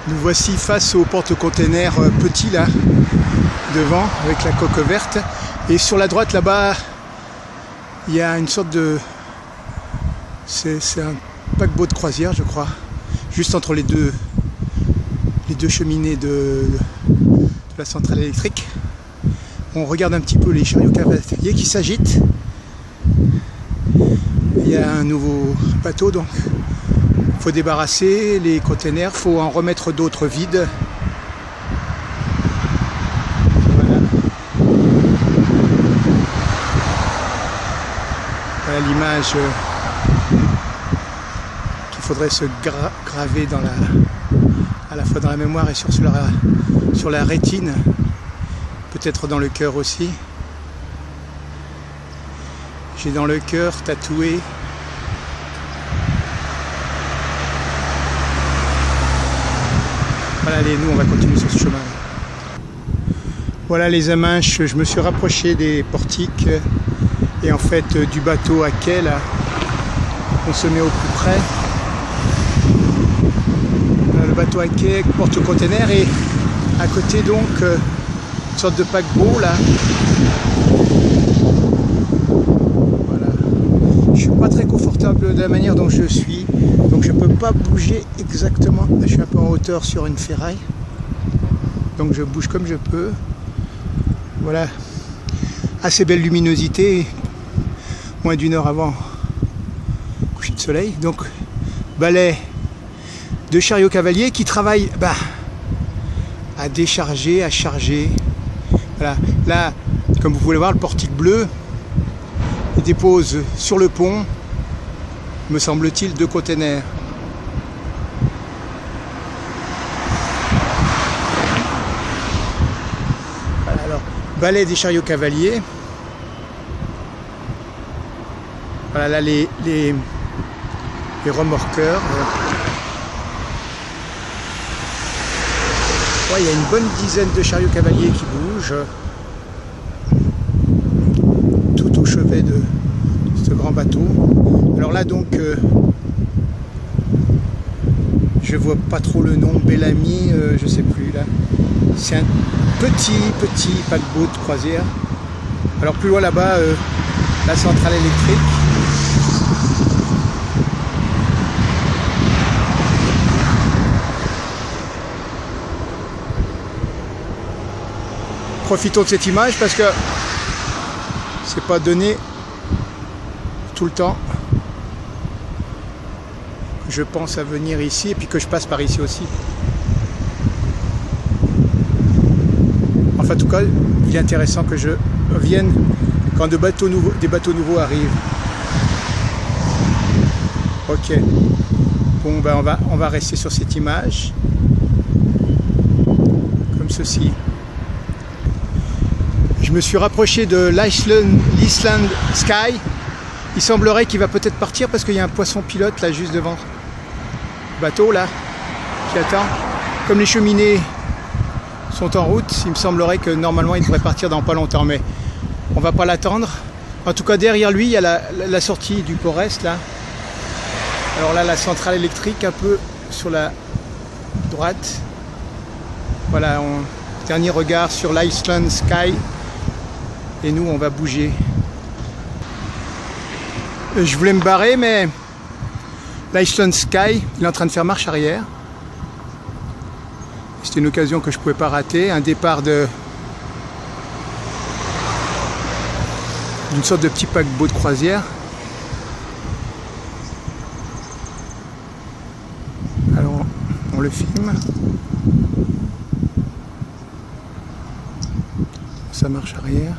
Nous voici face au porte-container petit là, devant, avec la coque verte. Et sur la droite là-bas, il y a une sorte de... C'est un paquebot de croisière, je crois. Juste entre les deux cheminées de la centrale électrique. On regarde un petit peu les chariots cavaliers qui s'agitent. Il y a un nouveau bateau, donc il faut débarrasser les containers, il faut en remettre d'autres vides. Voilà, voilà l'image qu'il faudrait se graver dans à la fois dans la mémoire et sur la rétine, peut-être dans le cœur aussi. J'ai dans le cœur tatoué voilà, allez, nous on va continuer sur ce chemin. Voilà les Aminches, je me suis rapproché des portiques et en fait du bateau à quai là, on se met au plus près. Voilà, le bateau à quai, porte-container, et à côté donc une sorte de paquebot là. Je suis pas très confortable de la manière dont je suis, donc je peux pas bouger exactement. Je suis un peu en hauteur sur une ferraille, donc je bouge comme je peux. Voilà, assez belle luminosité, moins d'une heure avant coucher de soleil. Donc balai de chariot cavalier qui travaille à décharger, à charger. Voilà, là comme vous pouvez le voir, le portique bleu dépose sur le pont, me semble-t-il, 2 containers. Voilà, alors, balai des chariots cavaliers. Voilà, là, les remorqueurs. Ouais, il y a une bonne dizaine de chariots cavaliers qui bougent. Tout au chevet de ce grand bateau. Alors là donc je vois pas trop le nom, Bellamy, je sais plus là. C'est un petit paquebot de croisière. Alors plus loin là-bas, la centrale électrique. Profitons de cette image parce que c'est pas donné tout le temps. Je pense à venir ici et puis que je passe par ici aussi. Enfin, en tout cas, il est intéressant que je vienne quand des bateaux nouveaux arrivent. Ok. Bon, ben on va rester sur cette image comme ceci. Je me suis rapproché de l'Iceland Sky. Il semblerait qu'il va peut-être partir parce qu'il y a un poisson pilote là juste devant le bateau là qui attend. Comme les cheminées sont en route, il me semblerait que normalement il devrait partir dans pas longtemps, mais on va pas l'attendre. En tout cas derrière lui il y a la sortie du Port-Est là. Alors là la centrale électrique un peu sur la droite. Voilà, dernier regard sur l'Iceland Sky. Et nous, on va bouger. Je voulais me barrer, mais l'Iceland Sky, il est en train de faire marche arrière. C'était une occasion que je ne pouvais pas rater. Un départ d'une sorte de petit paquebot de croisière. Alors, on le filme. Ça marche arrière.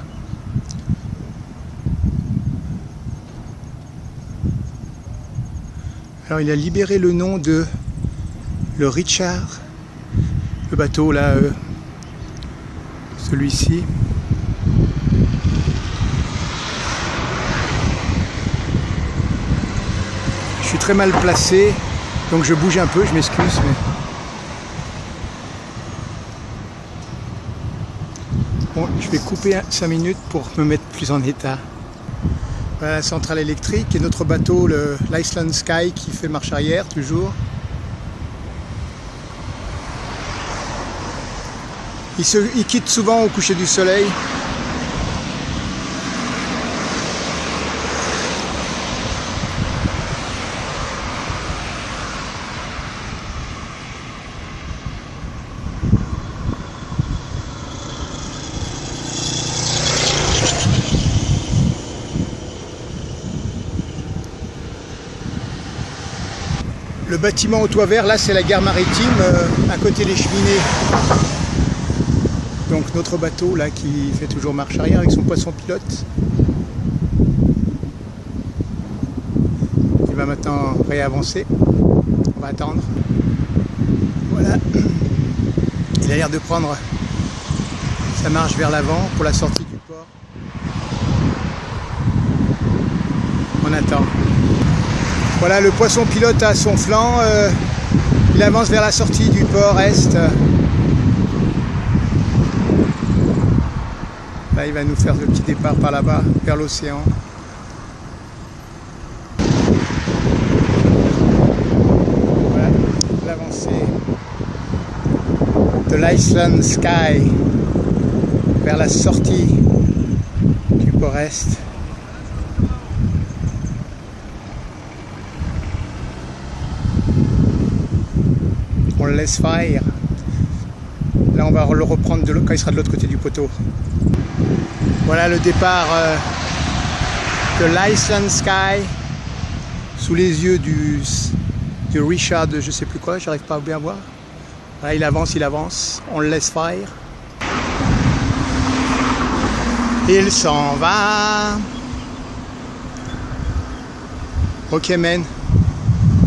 Alors il a libéré le nom de le Richard, le bateau là, celui-ci. Je suis très mal placé, donc je bouge un peu, je m'excuse. Mais... Bon, je vais couper 5 minutes pour me mettre plus en état. Voilà la centrale électrique et notre bateau, l'Iceland Sky, qui fait marche arrière toujours. Il quitte souvent au coucher du soleil. Le bâtiment au toit vert, là c'est la gare maritime, à côté des cheminées. Donc notre bateau là qui fait toujours marche arrière avec son poisson pilote. Il va maintenant réavancer. On va attendre. Voilà. Il a l'air de prendre sa marche vers l'avant pour la sortie du port. On attend. Voilà, le poisson pilote à son flanc, il avance vers la sortie du port est. Là, il va nous faire le petit départ par là-bas, vers l'océan. Voilà, l'avancée de l'Iceland Sky vers la sortie du port est. On le laisse faire. Là on va le reprendre quand il sera de l'autre côté du poteau. Voilà le départ de l'Iceland Sky sous les yeux du Richard de je sais plus quoi, j'arrive pas à bien voir. Voilà, il avance, on le laisse faire. Il s'en va. Ok man.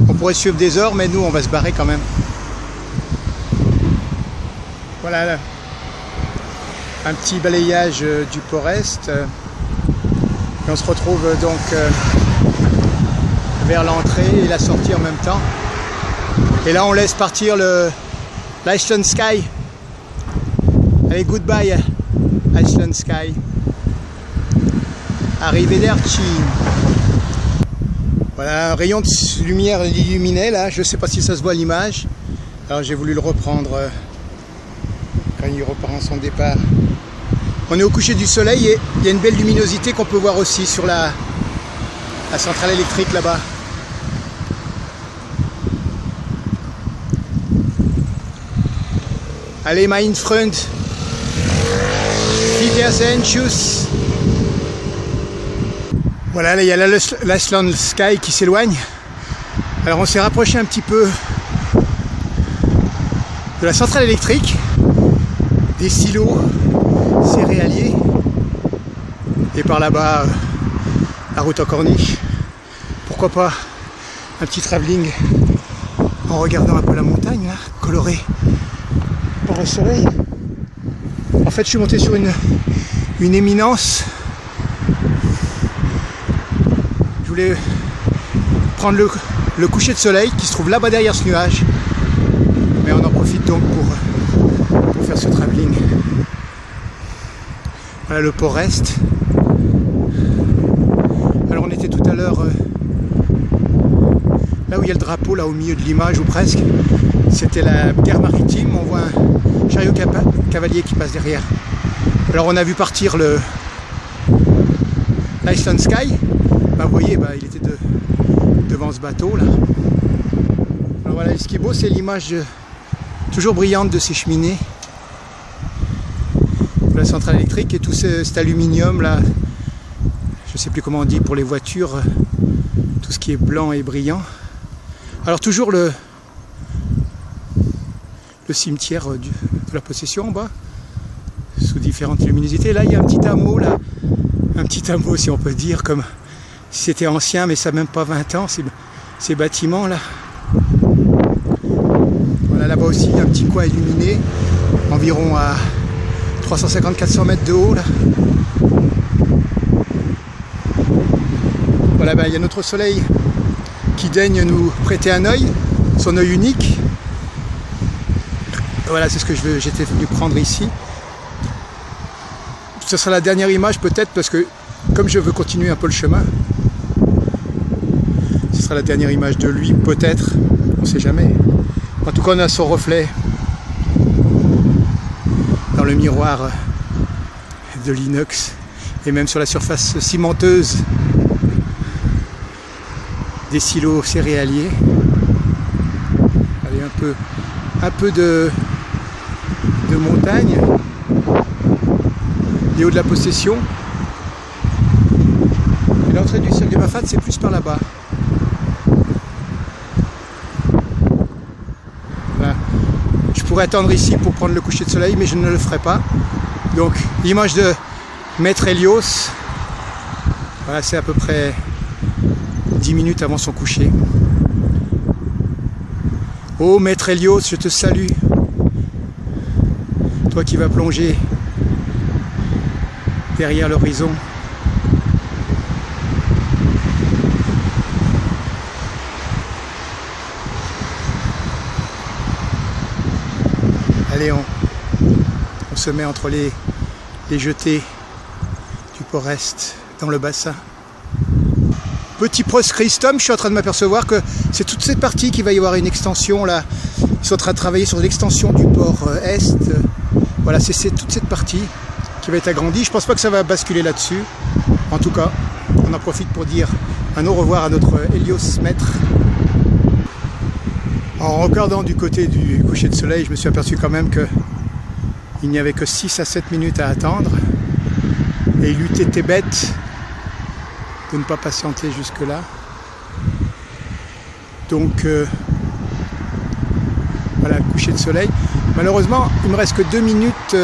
On pourrait suivre des heures mais nous on va se barrer quand même. Voilà là, un petit balayage du port est et on se retrouve donc vers l'entrée et la sortie en même temps. Et là on laisse partir l'Iceland Sky. Allez, goodbye Iceland Sky. Arrivederci. Voilà un rayon de lumière illuminé là, je ne sais pas si ça se voit à l'image. Alors j'ai voulu le reprendre quand il repart à son départ. On est au coucher du soleil et il y a une belle luminosité qu'on peut voir aussi sur la centrale électrique là-bas. Allez, mein Freund, Wiedersehen, tschüss. Voilà, là il y a l'Iceland Sky qui s'éloigne. Alors on s'est rapproché un petit peu de la centrale électrique, des silos céréaliers et par là-bas la route en corniche. Pourquoi pas un petit travelling en regardant un peu la montagne là, colorée par le soleil. En fait je suis monté sur une éminence. Je voulais prendre le coucher de soleil qui se trouve là-bas derrière ce nuage, mais on en profite donc pour faire ce travelling. Voilà le port est. Alors on était tout à l'heure là où il y a le drapeau, là au milieu de l'image ou presque. C'était la gare maritime, on voit un chariot cavalier qui passe derrière. Alors on a vu partir l'Iceland Sky. Bah, vous voyez, il était devant ce bateau là. Alors voilà, ce qui est beau c'est l'image toujours brillante de ces cheminées. La centrale électrique et tout cet aluminium là, je sais plus comment on dit pour les voitures, tout ce qui est blanc et brillant. Alors toujours le cimetière de la Possession en bas, sous différentes luminosités. Là il y a un petit hameau là, un petit hameau si on peut dire, comme si c'était ancien, mais ça n'a même pas 20 ans ces bâtiments là. Voilà, là-bas aussi un petit coin illuminé, environ à 350-400 mètres de haut là. Voilà, il y a notre soleil qui daigne nous prêter un œil, son œil unique. Voilà, c'est ce que j'étais venu prendre ici. Ce sera la dernière image peut-être, parce que comme je veux continuer un peu le chemin, ce sera la dernière image de lui peut-être, on ne sait jamais. En tout cas on a son reflet dans le miroir de l'inox et même sur la surface cimenteuse des silos céréaliers. Allez, un peu de montagne, des hauts de la possession. Et l'entrée du cercle de Mafate, c'est plus par là-bas. Voilà. Je pourrais attendre ici pour prendre le coucher de soleil, mais je ne le ferai pas. Donc, l'image de Maître Hélios, voilà, c'est à peu près 10 minutes avant son coucher. Oh Maître Hélios, je te salue. Toi qui vas plonger derrière l'horizon. Allez, on se met entre les jetées du Port-Est dans le bassin. Petit post-Christum, je suis en train de m'apercevoir que c'est toute cette partie qui va y avoir une extension là. Ils sont en train de travailler sur l'extension du Port-Est. Voilà, c'est toute cette partie qui va être agrandie. Je pense pas que ça va basculer là-dessus. En tout cas, on en profite pour dire un au revoir à notre Hélios Maître. En regardant du côté du coucher de soleil, je me suis aperçu quand même que il n'y avait que 6 à 7 minutes à attendre. Et il eût été bête de ne pas patienter jusque-là. Donc, voilà, coucher de soleil. Malheureusement, il me reste que 2 minutes.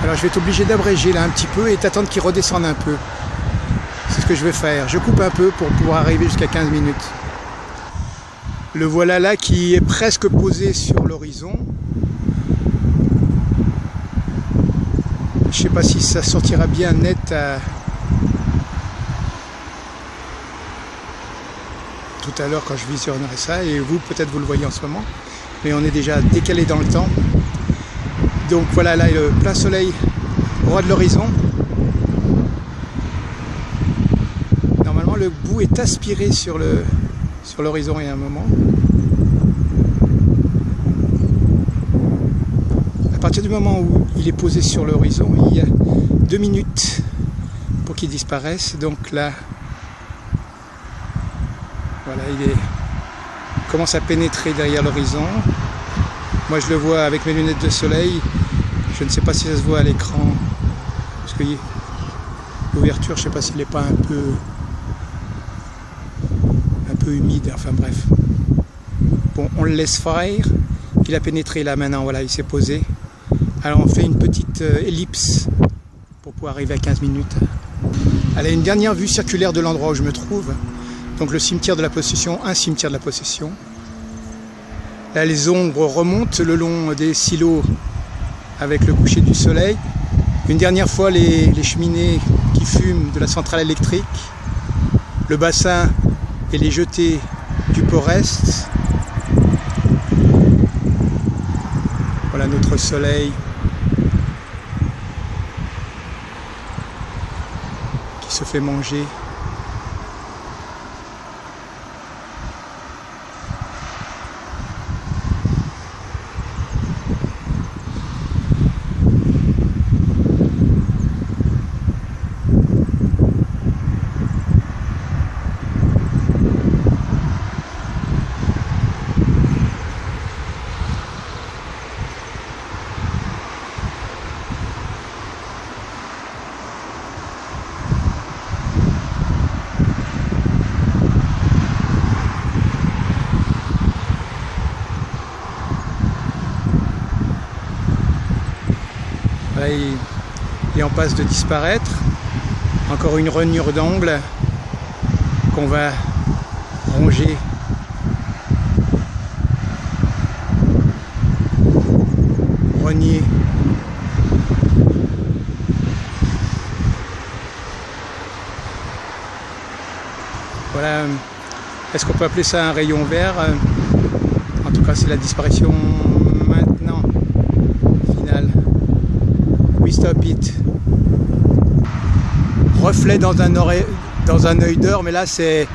Alors, je vais être obligé d'abréger là un petit peu et d'attendre qu'il redescende un peu. C'est ce que je vais faire. Je coupe un peu pour pouvoir arriver jusqu'à 15 minutes. Le voilà là qui est presque posé sur l'horizon. Je ne sais pas si ça sortira bien net tout à l'heure quand je visionnerai ça, et vous peut-être vous le voyez en ce moment, mais on est déjà décalé dans le temps. Donc voilà, là le plein soleil au ras de l'horizon. Normalement le bout est aspiré sur l'horizon il y a un moment. À partir du moment où il est posé sur l'horizon, il y a 2 minutes pour qu'il disparaisse. Donc là, voilà, il commence à pénétrer derrière l'horizon. Moi je le vois avec mes lunettes de soleil. Je ne sais pas si ça se voit à l'écran, parce que l'ouverture, je ne sais pas s'il n'est pas un peu humide, enfin bref. Bon, on le laisse faire. Il a pénétré là maintenant, voilà, il s'est posé. Alors on fait une petite ellipse pour pouvoir arriver à 15 minutes. Allez, une dernière vue circulaire de l'endroit où je me trouve. Donc le cimetière de la Possession, un cimetière de la Possession. Là les ombres remontent le long des silos avec le coucher du soleil. Une dernière fois les cheminées qui fument de la centrale électrique. Le bassin et les jetées du Port-Est. Voilà notre soleil qui se fait manger. Là, il est en passe de disparaître. Encore une rognure d'angle qu'on va ronger. Rogner. Voilà. Est-ce qu'on peut appeler ça un rayon vert? En tout cas, c'est la disparition maintenant finale. We stop it. Reflet dans un œil d'or, mais là c'est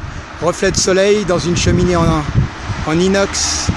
reflet de soleil dans une cheminée en inox.